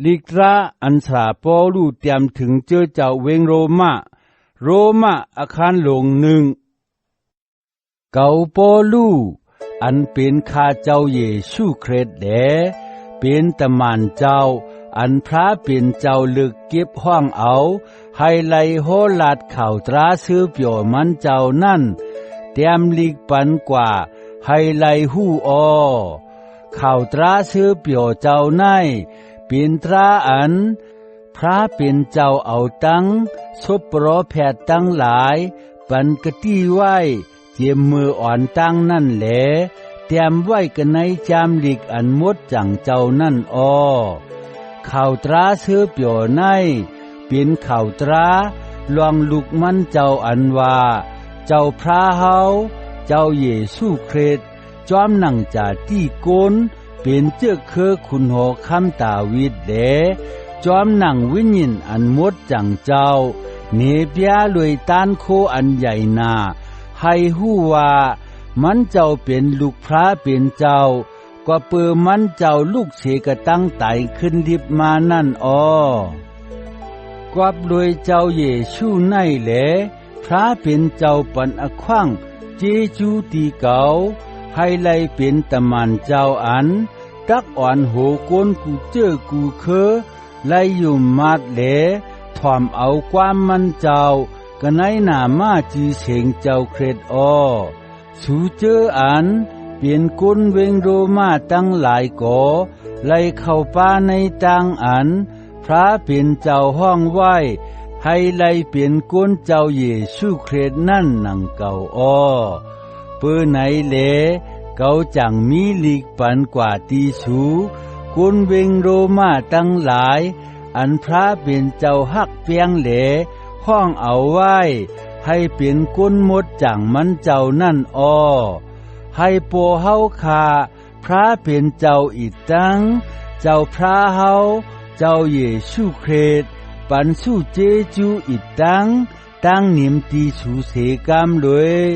ลิกราอันสาปอลูเตรียมถึงเจอเจ้าเวงโรมาอาคารหลวงหนึ่งเกาปอลูอันเป็นข้าเจ้าเยซูคริสต์แลเป็นตะมานเจ้าอันพระเป็นเจ้าลึกเก็บห้องเอาให้ไลโหลาดข่าวตราซื้อเปียวมันเจ้านั่นเตรียมลิกปันกว่าให้ไลหู้ข่าวตราซื้อเปียวเจ้าในเป็นตราอันพระเป็นเจ้าเอาตั้งศพปรอแพทย์ตั้งหลายปันกะตี้ไว้เจียมมืออ่อนตั้งนั่นแหละเตรียมไว้กันในจามลิกอันมดจังเจ้านั่นข่าวตราซื้อเปียวในเป็นข่าวตราลวงลูกมันเจ้าอันว่าเจ้าพระเฮาเจ้าเยซูคริสต์จอมหนังจาตี้โกนเป็นเจ้าเคอคุณหอคำตาวิดแลจอมหนังวิญญินอันมดจังเจ้าเนเปียลวยตานโคอันใหญ่นาให้ฮู้ว่ามันเจ้าเป็นลูกพระเป็นเจ้าก็เปือมันเจ้าลูกเสกตั้งไตขึ้นลิบมานั่นกวับลวยเจ้าเยซูในแหลพระเป็นเจ้าปันอควังเจจูตีเก่าให้ไลเป็นตะมันเจ้าอันตักอ่อนโหกนกูเจอกูเคอไลอยู่มาดแหลถ่อมเอาความมันเจ้าก็ในหน้ามาจีเสงเจ้าเครดสูเจออันเปลี่ยนก้นเวงโรมาตั้งหลายก่อไล่เข้าป่าในตังอันพระเป็นเจ้าห้องไว้ให้ไล่เปลี่ยนก้นเจ้าเยซูคริสต์นั่นหนังเก่าเปื้อไหนเลเก่าจังมีลีกปันกว่าตีสูก้นเวงโรมาตั้งหลายอันพระเป็นเจ้าฮักเปียงเหลห้องเอาไว้ให้เป็นก้นมดจังมันเจ้านั่นให้โปเฮาคาพระเป็นเจ้าอีกตั้งเจ้าพระเฮาเจ้าเยซูคริสต์ปันสู้เจจูอีกตั้งนิมตีสูเสกามเลย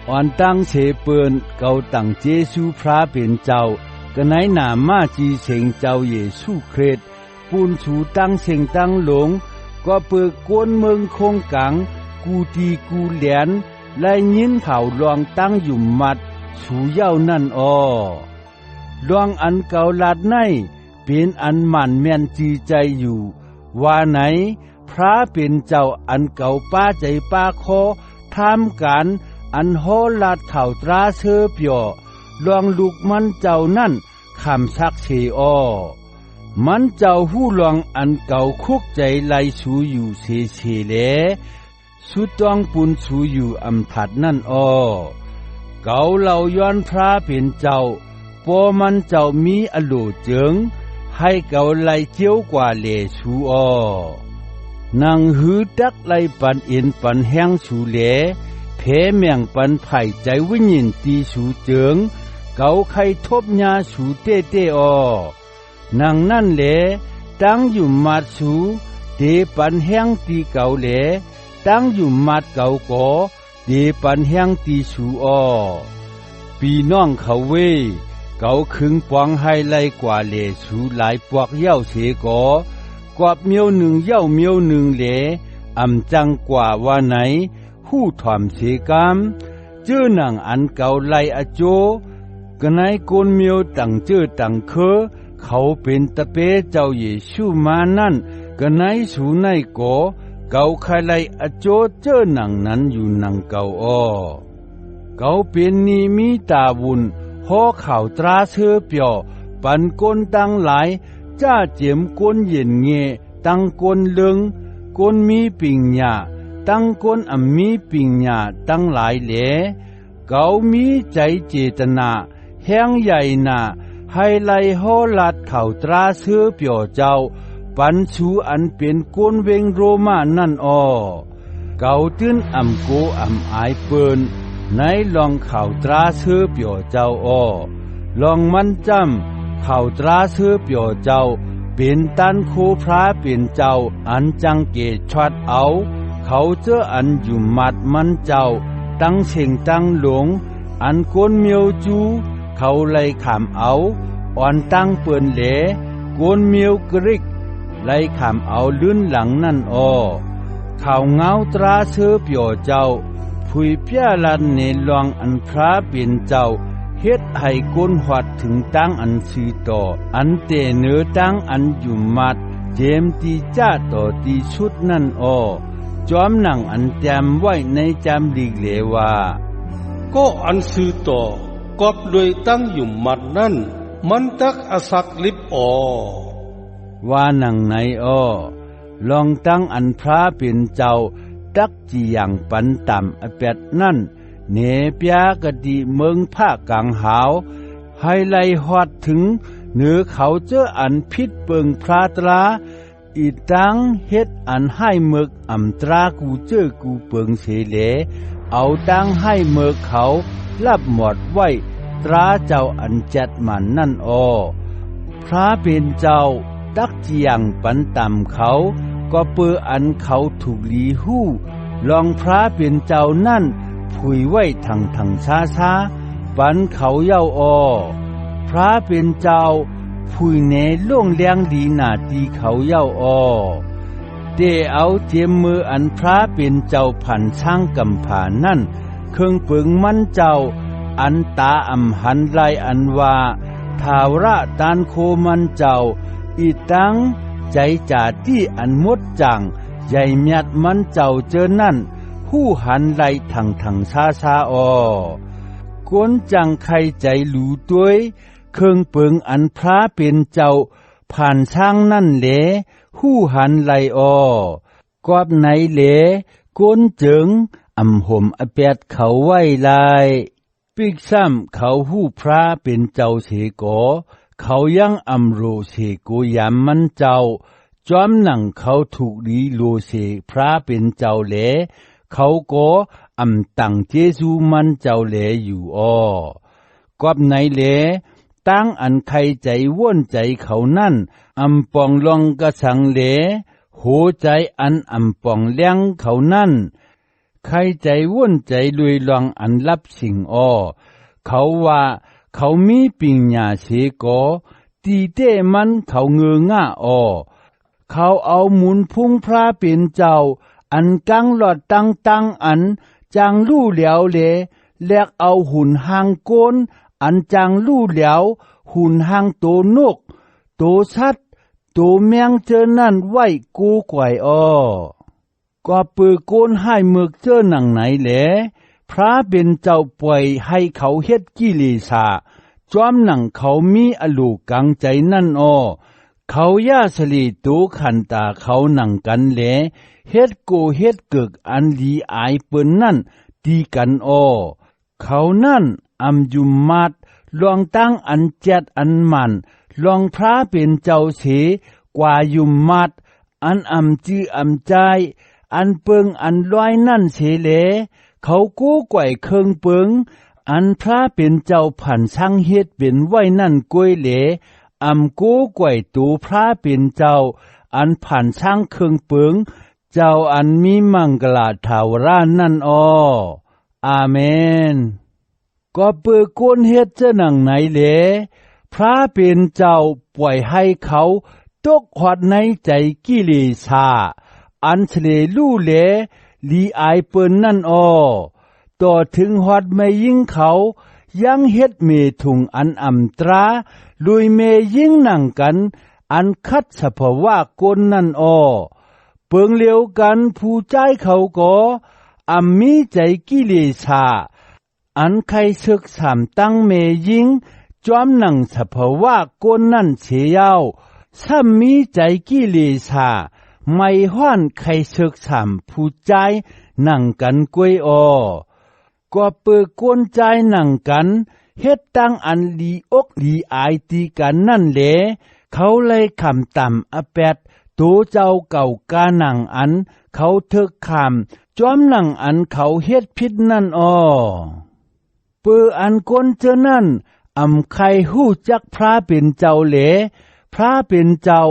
อ่อนตั้งเสเปินเก่าตั้งเจซูพระเป็นเจ้าก็ไหนหนามาจีเสงเจ้าเยซูคริสต์ปูนสูตั้งเสงตั้งหลงก็เปิดก้นเมืองคงกังกูตีกูเหลียนและยินเผาลองตั้งอยู่มัดสูเย้านั่นลองอันเก่าลาดในเป็นอันหมั่นแม่นจีใจอยู่ว่าไหนพระเป็นเจ้าอันเก่าป้าใจป้าคอทำการอันโหลาดข่าวตราเสือเปียวลองลูกมันเจ้านั่นคำซักเชมันเจ้าหู้ลองอันเก่าคุกใจไลสูอยู่เสแลสุดต้องปุนสูอยู่อำผัดนั่นเก่าเหล่าย้อนพระเป็นเจ้าปอมันเจ้ามีอโลเจิงให้เก่าไลเจียวกว่าเลสูนางหือดักไลปันเอ็นปันแห้งสูเลเพแมงปันไผ่ใจวิญญาณตีสูเจิงเก่าใครทบยาสูเต้นางนั่นแหละตั้งอยู่มัดสูเดปันแห้งตีเก่าแหละตั้งอยู่มัดเก่าก่อเดปันแห้งตีสูปีน้องเขาเวเก่าขึงปองให้ไล่กว่าเลสูหลายปวกเย้าเสก่อกวบเมียวหนึ่งเย้าเมียวหนึ่งแหละอำจังกว่าว่าไหนหู้ถ่อมเสกามเจ้าหนังอันเก่าไล่อโจกะไหนโกนเมียวตั้งเจ้อตั้งเคอเขาเป็นตะเปเจ้าเยซูมานั่นก็ไหนสูไหนก็เก่าใครไลอโจเจ้าหนังนั้นอยู่หนังเก่าเก่าเป็นนิมิตาวุนห่อข่าวตราเสือเปียวปันก้นตั้งหลายจ้าเจียมก้นเย็นเงตั้งก้นเลิงก้นมีปิ่งหญ้าตั้งก้นมีปิ่งหญ้าตั้งหลายแหลเก่ามีใจเจตนาแห้งใหญ่นาให้ไล่โหลาดข่าวตราเสือเปียวเจ้าปันสูอันเป็นก้นเวงโรมานั่นเก่าตื้นโกอายเปิ้นในลองข่าวตราเสือเปียวเจ้าลองมันจำข่าวตราเสือเปียวเจ้าเป็นตันโคพระเป็นเจ้าอันจังเกชวัดเอาเขาเจออันอยู่มัดมันเจ้าตั้งเชงตั้งหลงอันก้นเมียวจูเขาไล่ขามเอาอ่อนตั้งเปิ้นเหล โกนเมียวกริกไล่ขามเอาลื่นหลังนั่นอ้อข่าวเงาตราเสือเปียวเจ้าผุยเปียลันเนลองอันพระเป็นเจ้าเฮ็ดให้ก้นหวัดถึงตั้งอันสีต่ออันเตเนื้อตั้งอันอยู่มัดเจมตีจ้าต่อตีชุดนั่นอ้อจอมหนังอันแจมไว้ในจำลีกเลว่าก็อันซื้อต่อกอบเลยตั้งอยู่มัดนั่นมันตักอสักลิบอว่าหนังไหนอ้อลองตั้งอันพระเป็นเจ้าตักจีอย่างปันต่ำอเป็ดนั่นเนเปียกดีเมืองภาคกลางหาวให้ไล่ฮอดถึงเหนือเขาเจออันพิษเปิงพระตราอีตังเฮ็ดอันให้เมือกอำตรากูเจอกูเปิงเสเลเอาตังให้เมือกเขารับหมดไว้ตราเจ้าอันจัดมันนั่นอ้อพระเป็นเจ้าตักเจียงปันต่ำเขาก็เปืออันเขาถูกลีหู้ลองพระเป็นเจ้านั่นผุยไว้ทางช้าปันเขาเย้าอ้อพระเป็นเจ้าผุยเนล่วงเลี้ยงดีหน้าตีเขาเย้าอ้อเตเอาเจียมมืออันพระเป็นเจ้าผันช่างกำผานั่นเครื่องปึงมันเจ้าอันตาอำหันไลอันว่าทาวระตานโคมันเจ้าอีตังใจจ่าที่อันมดจังใหญ่เมียดมันเจ้าเจอนั่นผู้หันไลทางช้าอ้อกวนจังใครใจหลูตัวยเครื่องเปิงอันพระเป็นเจ้าผ่านช่างนั่นเหลหู้หันไลอ้อกอบไหนเหลกวนเจิงอำห่มอแปดเขาไว้ลายปิกซ้ำเขาหู้พระเป็นเจ้าเสกอเขายังอำโรเสโกยามมันเจ้าจอมหนังเขาถูกดีโลเสพระเป็นเจ้าเหลเขาก็อำตังเจซูมันเจ้าเหลอยู่อ้อกอบไหนเหลตั้งอันใครใจว่นใจเขานั่นอำปองลองกระสังเหลโหใจอันอำปองเลี้ยงเขานั่นใครใจว่นใจลุยลองอันรับสิ่งอ้อเขาว่าเขามีปิญญาเสกอตีเต้มันเขาเงือง่าอ้อเขาเอาหมุนพุ่งพระเป็นเจ้าอันกังหลอดตั้งอันจางลู่เหลียวเลแลกเอาหุ่นหางโกนอันจางลู่เหลียวหุ่นหางโตนกโตสัตว์โตแมงเจอนั่นไว้กูก่อยอ้อก็ปือโกนให้เมือกเจอหนังไหนแหลพระเป็นเจ้าปล่อยให้เขาเฮ็ดกิเลสาจอมหนังเขามีอลูกังใจนั่นอ้อเขาย่าสลีตูขันตาเขาหนังกันแหลเฮ็ดโกเฮ็ดเกิกอันลีอายเปิ้นนั่นตีกันอ้อเขานั่นอำยุมมัดลองตั้งอันเจ็ดอันมันลองพระเป็นเจ้าเสกว่ายุมมัดอันอำจื้ออำใจอันเปิงอันลอยนั่นเสเลเขากู้ก่อยเคิงเปิงอันพระเป็นเจ้าผันช่างเฮ็ดเป็นไว้นั่นกวยเหลอำกู้ก่อยตูพระเป็นเจ้าอันผันช่างเคิงเปิงเจ้าอันมีมังกลาถาวรานั่นอ้ออาเมนก็เปิดก้นเฮ็ดเจ้าหนังไหนเหลพระเป็นเจ้าปล่อยให้เขาตกหอดในใจกิเลสาอันเฉลลู่เหลลีอายเปิ้นนั่นอ้อต่อถึงหอดไม่ยิ่งเขายังเฮ็ดเมถุงอันอำตราลุยเมยิ่งหนังกันอันคัดสภาวะก้นนั่นอ้อเปิงเลียวกันผู้ใจเขาก็อำมีใจกิเลสาอันใครศึกสามตั้งเมยิงจอมหนังสภาวะก้นนั่นเสียยาวซ้ำมีใจกิเลสาไม่ห้อนใครศึกสามผู้ใจหนังกันกวยอ้อก็เปิดก้นใจหนังกันเฮ็ดตั้งอันลีอกลีอายตีกันนั่นแหละเขาเลยคำต่ำอแปดโตเจ้าเก่ากาหนังอันเขาเถิกคำจอมหนังอันเขาเฮ็ดผิดนั่นอ้อเปืออันก้นเจอนั่นอำใครหู้จักพระเป็นเจ้าเหลพระเป็นเจ้า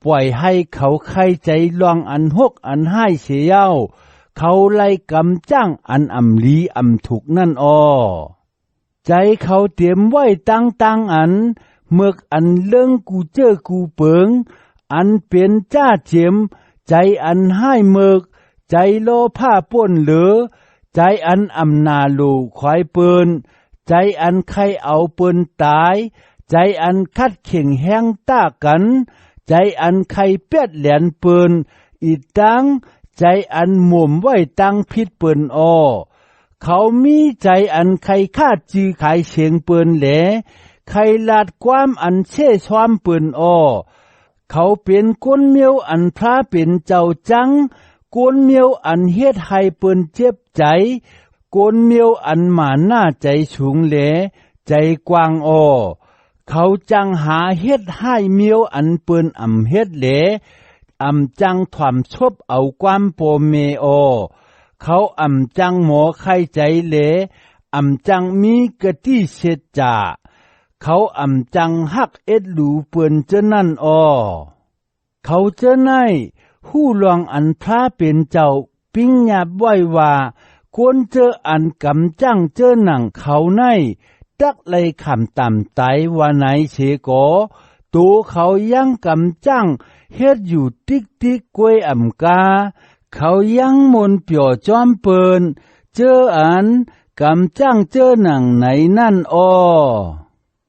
ปล่อยให้เขาใครใจลองอันหกอันให้เสียเย้าเขาไล่กำจ้างอันอำลีอำถูกนั่นอ้อใจเขาเตรียมไว้ตั้งอัน เมือกอันเลิงกูเจอกูเปิงอันเป็นจ้าเจียมใจอันให้เมือกใจโลผ้าป่นเหลือใจอันอำนาลูควายเปิ้นใจอันใครเอาเปิ้นตายใจอันคัดเข่งแห้งต้ากันใจอันใครเปียดแหลนเปิ้นอีตังใจอันหม่มไว้ตั้งพิษเปิ้นอ้อเขามีใจอันใครคาดจือขายเฉียงเปิ้นแหลใครลาดความอันเช่ชวามเปิ้นอ้อเขาเป็นก้นเมียวอันพระเป็นเจ้าจังก้นเมียวอันเฮ็ดให้เปิ้นเจ็บใจก้นเมียวอันหมาหน้าใจสูงแหลใจกว้างอ้อเขาจังหาเฮ็ดให้เมียวอันเปิ้นอำเฮ็ดแหลจังถ่อมชบเอาความโปเมอเขาจังหมอไข้ใจแหลจังมีกะติเสดจาเขาจังฮักเอ็ดหลูเปิ้นเจ้านั่นเขาเจ้าไหนฮู้ลวงอันพระเป็นเจ้าปิ้งหยาบไว้ว่าควรเจออันกำจังเจอหนังเขาในตักเลยคำต่ำไตว่าไหนเสกตัวเขายังกำจังเฮ็ดอยู่ติ๊กติ๊กกวยกาเขายังมนเปียวจอมเปินเจออันกำจังเจอหนังไหนนั่น